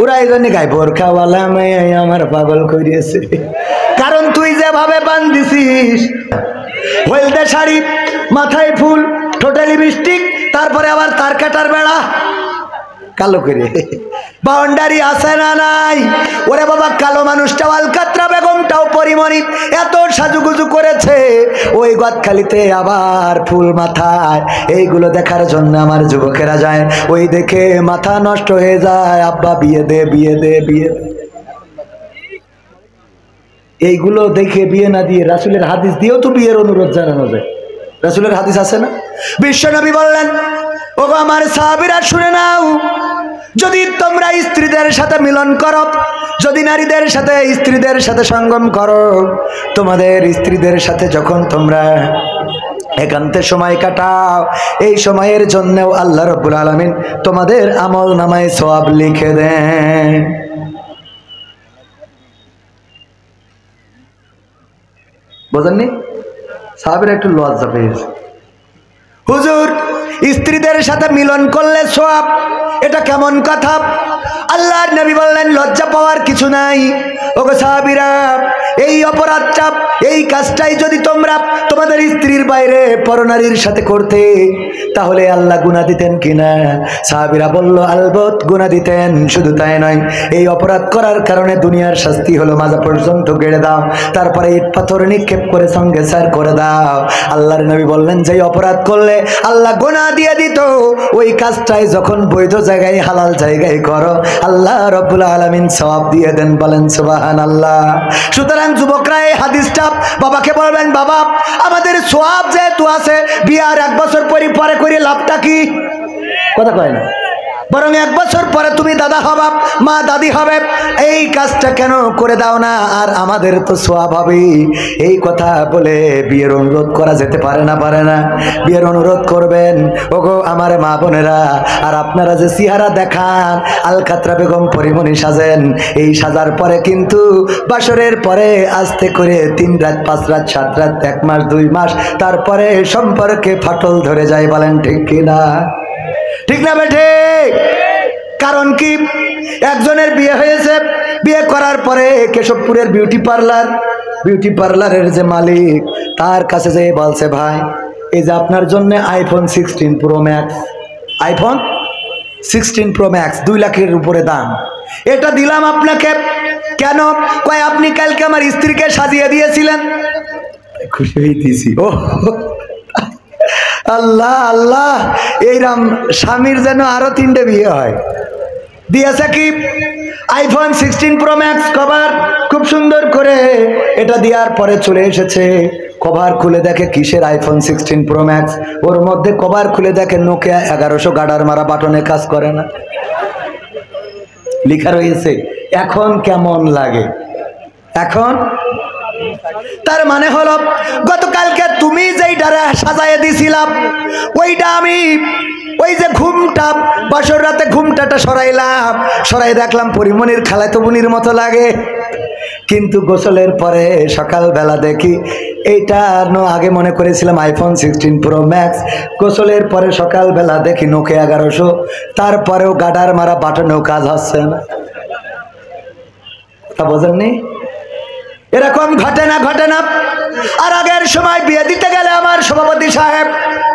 ওরা এই জন্য গায়ে বোরখাওয়ালা মেয়ে আমার পাগল করিয়েছে, কারণ তুই যেভাবে বান্ধিছিস হলদে শাড়ি, মাথায় ফুল, ঠোঁটে লিপস্টিক, তারপরে আবার তার কাটার বেড়া কালো করে বাউন্ডারি আছে না নাই? ওরে বাবা, কালো মানুষটাও আলকাতরা বেগমটাও পরিমণি এত সাজুগুজু করেছে ওই গদখালিতে, আবার ফুল মাথায়। এইগুলো দেখার জন্য আমার যুবকেরা যায়, ওই দেখে মাথা নষ্ট হয়ে যায়। আব্বা বিয়ে দে, বিয়ে দে, বিয়ে দে। এইগুলো দেখে বিয়ে না দিয়ে রাসূলের হাদিস দিয়েও তো বিয়ের অনুরোধ জানানো যায়। রাসূলের হাদিস আছে না? বিশ্বনবী বললেন, ওগো আমার সাহাবীরা শুনে নাও, যদি তোমরা স্ত্রীদের সাথে মিলন করো, যদি নারীদের সাথে স্ত্রীদের সাথে সঙ্গম করো, তোমাদের স্ত্রীদের সাথে যখন তোমরা একান্তে সময় কাটাও, এই সময়ের জন্যও আল্লাহ রাব্বুল আলামিন তোমাদের আমল নামায় সওয়াব লিখে দেন। বোঝেননি? সাহাবীরা একটু লজ্জা পেয়েছে, হুজুর স্ত্রীদের সাথে মিলন করলে সওয়াব, এটা কেমন কথা? আল্লাহর নবী বললেন, লজ্জা পাওয়ার কিছু নাই। ওগো সাহাবীরা, এই অপরাধটা, এই কাজটাই যদি তোমরা তোমাদের স্ত্রীর বাইরে পরনারীর সাথে করতে, তাহলে আল্লাহ গুনাহ দিতেন কিনা? সাহাবীরা বলল, আলবত গুনাহ দিতেন। শুধু তাই নয়, এই অপরাধ করার কারণে দুনিয়ার শাস্তি হলো মাজা পর্যন্ত গেড়ে দাও, তারপরে ইট পাথর নিক্ষেপ করে সঙ্গে সার করে দাও। আল্লাহর নবী বললেন, যে অপরাধ করলে আল্লাহ গুনাহ দিয়ে দিত, ওই কাজটাই যখন বৈধ জায়গায়, হালাল জায়গায় করো, আল্লাহ রাব্বুল আলামিন সওয়াব দিয়ে দেন। বলেন সুবহানাল্লাহ। সুতরাং যুবকরা এই হাদিসটা বাবাকে বলবেন, বাবা আমাদের সওয়াব যেহেতু আছে, বিয়ার 1 বছর পরে করে লাভটা কি? কথা কয় না, বরং 1 বছর পরে তুমি দাদা হবা, মা দাদি হবে, এই কাজটা কেন করে দাও না? আর আমাদের তো সওয়াব হবে। এই কথা বলে বিয়ের অনুরোধ করা যেতে পারে না? পারে না? বিয়ের অনুরোধ করবেন। ওগো আমার মা বোনেরা, আর আপনারা যে চেহারা দেখান, আলকাতরা বেগম পরিমণি সাজেন, এই সাজার পরে কিন্তু বাসরের পরে আস্তে করে 3 রাত 5 রাত 7 রাত 1 মাস 2 মাস, তারপরে সম্পর্কে ফাটল ধরে যায়। বলেন ঠিক কিনা? ঠিক না বেঠে? কারণ কি? একজনের বিয়ে হয়েছে, বিয়ে করার পরে কেশবপুরের বিউটি পার্লারের যে মালিক, তার কাছে যেয়ে বলছে, ভাই এই যে আপনার জন্য iPhone 16 pro max, iPhone 16 pro max 2 লাখের উপরে দাম, এটা দিলাম আপনাকে। কেন? কয় আপনি কালকে আমার স্ত্রীকে সাজিয়ে দিয়েছিলেন। খুশি হইতেছি। ও আল্লাহ আল্লাহ, এইরাম স্বামীর যেন আরো 3টে বিয়ে হয়। দিয়েছে কি? আইফোন 16 প্রো ম্যাক্স কভার, খুব সুন্দর করে এটা দেওয়ার পরে চলে এসেছে, কভার খুলে দেখে কিসের আইফোন 16 প্রো ম্যাক্স, ওর মধ্যে কভার খুলে দেখে নোকিয়া 1100 গাডার মারা বাটনে কাজ করে না, লেখা রয়েছে। এখন কেমন লাগে? এখন তার মানে হলো, গতকালকে তুমি যেইটারে সাজায় দিছিলাম, ওইটা আমি ওই যে ঘুমটা, বাসর রাতে ঘুমটাটা সরাইলাম, সরাই দেখলাম পরিমণির খালাতো বোনের মতো লাগে। কিন্তু গোসলের পরে সকালবেলা দেখি এইটা আগে মনে করেছিলাম আইফোন 16 প্রো ম্যাক্স, গোসলের পরে সকালবেলা দেখি নোকিয়া 1100, তারপরেও গাডার মারা বাটনেও কাজ হচ্ছে না। তা বোঝেননি? এরকম ঘটে না? আর আগের সময় বিয়ে দিতে গেলে আমার সভাপতি সাহেব,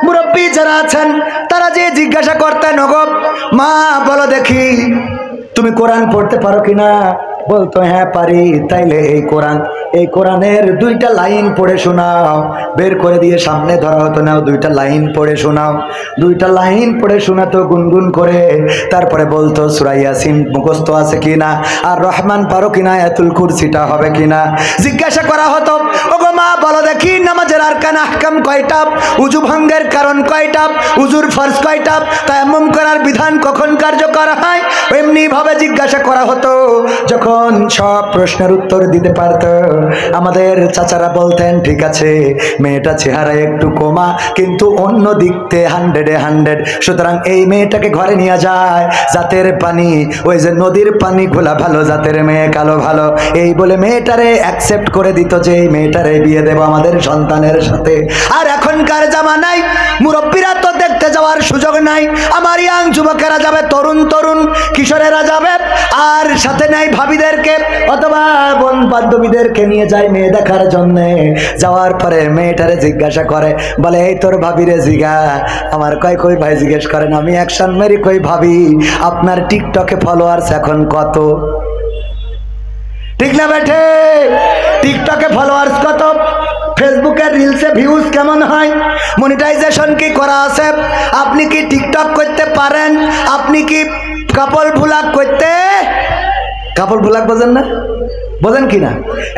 মুরব্বী যারা আছেন, তারা যে জিজ্ঞাসা করতেন, ওগো মা বলো দেখি তুমি কোরআন পড়তে পারো কিনা? বলতো হ্যাঁ পারি। তাইলে এই কোরআনের 2টা লাইন পড়ে শোনাও। বের করে দিয়ে সামনে ধরা হতো, নাও 2টা লাইন পড়ে শোনাও। 2টা লাইন পড়ে শোনাতো গুনগুন করে, তারপরে বলতো সূরা ইয়াসিন মুখস্থ আছে কিনা, আর রহমান পারো কিনা, আয়াতুল কুরসিটা হবে কিনা। জিজ্ঞাসা করা হতো, ওগো মা বলো দেখি নামাজের আরকান আহকাম কয়টা, উযু ভঙ্গের কারণ কয়টা, উযুর ফরজ কয়টা, তায়াম্মুম করার বিধান কখন কার্যকর হয়। এমনি ভাবে জিজ্ঞাসা করা হতো। যখন সব প্রশ্নের উত্তর দিতে পারত, আমাদের চাচারা বলতেন ঠিক আছে, মেয়েটা চেহারা একটু কমা, কিন্তু অন্য দিকতে 100-এ 100। সুতরাং এই মেয়েটাকে ঘরে নিয়ে যায়, জাতের পানি, ওই যে নদীর পানি ঘোলা ভালো, জাতের মেয়ে কালো ভালো, এই বলে মেয়েটারে অ্যাকসেপ্ট করে দিত যে এই মেয়েটারে বিয়ে দেব আমাদের সন্তানের সাথে। আর এখনকার জামানায় মুরব্বীরা তো দেখতে যাওয়ার সুযোগ নাই, আমার ইয়াং যুবকেরা যাবে, তরুণ কিশোরেরা যাবে, আর সাথে নাই ভাবিদেরকে অথবা বোন বান্ধবীদেরকে নিয়ে যায় মেয়ে দেখার জন্য। যাওয়ার পরে মেয়েটারে জিজ্ঞাসা করে, বলে এই তোর ভাবিরে জিগা। আমার কই ভাই জিজ্ঞেস করেন, আমি অ্যাকশন মেরি কই ভাবি আপনার টিকটকে ফলোয়ার্স এখন কত? ঠিক না বেঠে? টিকটকে ফলোয়ার্স কত? ফেসবুকের রিলসে ভিউজ কেমন হয়? মনিটাইজেশন কি করা আছে? আপনি কি টিকটক করতে পারেন? আপনি কি কাপল ভ্লগ করতে? কাপল ভ্লগ বোঝেন না? বোঝেন কি না?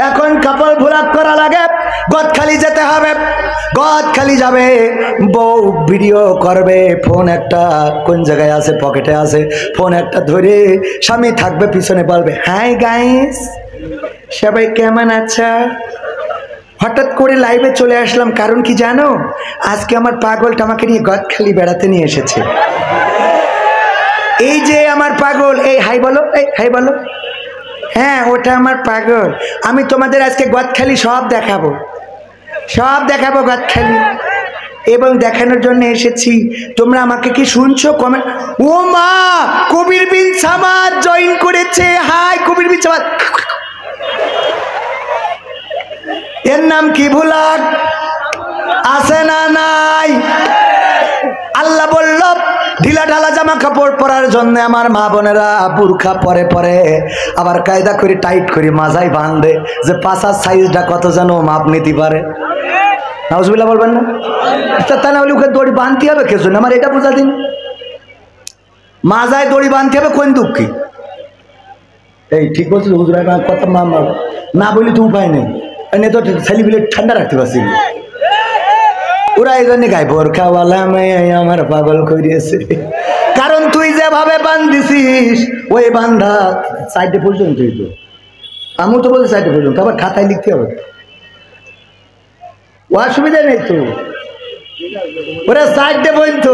এখন কাপল ভ্লগ করা লাগে, গদখালি যেতে হবে। গদখালি যাবে, বউ ভিডিও করবে, ফোন একটা কোন জায়গায় আছে, পকেটে আছে, ফোন একটা ধরে স্বামী থাকবে পিছনে, বলবে হাই গাইস সবাই কেমন আছো? হঠাৎ করে লাইভে চলে আসলাম, কারণ কি জানো? আজকে আমার পাগলটা আমাকে নিয়ে গদখালি বেড়াতে নিয়ে এসেছে। এই যে আমার পাগল, এই হাই বলো, এই হাই বলো। হ্যাঁ ওটা আমার পাগল। আমি তোমাদের আজকে গদখালি সব দেখাবো, সব দেখাবো গদখালি, এবং দেখানোর জন্য এসেছি। তোমরা আমাকে কি শুনছো? কমেন্ট। ও মা, কবির বিন সামাদ জয়েন করেছে। হাই কবির বিন সামাদ। এর নাম কি ভুলাক? আছে না নাই? আল্লাহ বলল ঢিলা ঢালা জামা কাপড় পরার জন্য আমার মা বোনেরা বুরখা পরে পরে আবার কায়দা করে টাইট করে মাজায় বাঁধে, যে পাছার সাইজটা কত যেন মাপ নিতে পারে। নাউজুবিল্লাহ বলবেন না? তা না হলে ওকে দড়ি বাঁধতে হবে কিছু না, আমার এটা বোঝা দিন। মাজায় দড়ি বাঁধতে হবে কোন দুঃখী? এই ঠিক বলছিল হুজুর, কথা মা না বলি তো উপায় নেই, তো ছেলেপিলে ঠান্ডা রাখতে পারছি। ওরা এই জন্য গায়ে বোরখাওয়ালা মেয়ে আমার পাগল করিয়েছে, কারণ তুই যেভাবে বান্ধিছিস ওই বান্ধা সাইডে পর্যন্তই তো। আমি তো বলছি সাইডে পর্যন্ত, আবার খাতায় লিখতে হবে, অসুবিধা নেই তো। ওরা সাইডে পর্যন্ত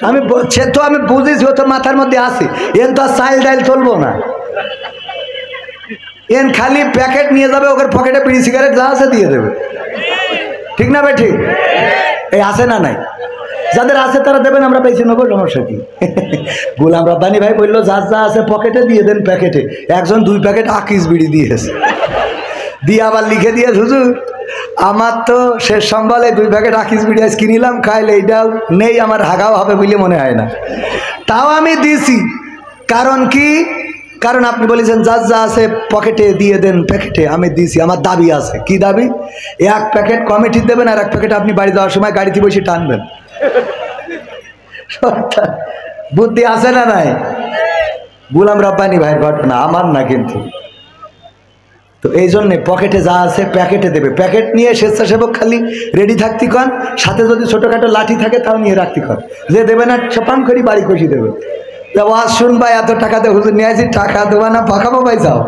আমি সে তো আমি বুঝেছি, ও তো মাথার মধ্যে আসি। এন তো আর চাইল ডাইল চলবো না, এন খালি প্যাকেট নিয়ে যাবে, ওকে পকেটে বিড়ি সিগারেট যা আছে দিয়ে দেবে। ঠিক না ভাই? ঠিক এই আছে না নাই? যাদের আছে তারা দেবেন, আমরা পেয়েছি নেবো, সমস্যা কি? গোলাম রব্বানি ভাই বললো যার যা আছে পকেটে দিয়ে দেন প্যাকেটে। একজন 2 প্যাকেট আকিস বিড়ি দিয়েছে, দিয়ে আবার লিখে দিয়ে হুজুর আমার তো শেষ সম্বলে 2 প্যাকেট আকিস বিড়ি আজ কিনিলাম, খাইলে এইটাও নেই, আমার হাগাও হবে বলে মনে হয় না, তাও আমি দিয়েছি। কারণ কি? কারণ আপনি বলেছেন যার যা আছে পকেটে দিয়ে দেন প্যাকেটে, আমি দিয়েছি। আমার দাবি আছে। কি দাবি? 1 প্যাকেট কমিটি দেবেন আর 1 প্যাকেট আপনি বাড়ি যাওয়ার সময় গাড়িতে বসে টানবেন। বুদ্ধি আছে না নাই? গোলাম রব্বানি ভাইয়ের ঘটনা, আমার না কিন্তু। তো এই জন্যে পকেটে যা আছে প্যাকেটে দেবে। প্যাকেট নিয়ে স্বেচ্ছাসেবক খালি রেডি থাকতে কন, সাথে যদি ছোটোখাটো লাঠি থাকে তাও নিয়ে রাখতে কন, যে দেবে না ছপান করি বাড়ি কষি দেবে। ওয়াজ শুনবা, এত টাকা দিয়ে হুজুর নিয়ে আসি, টাকা দেবা না পাকাবো ভাই যাও।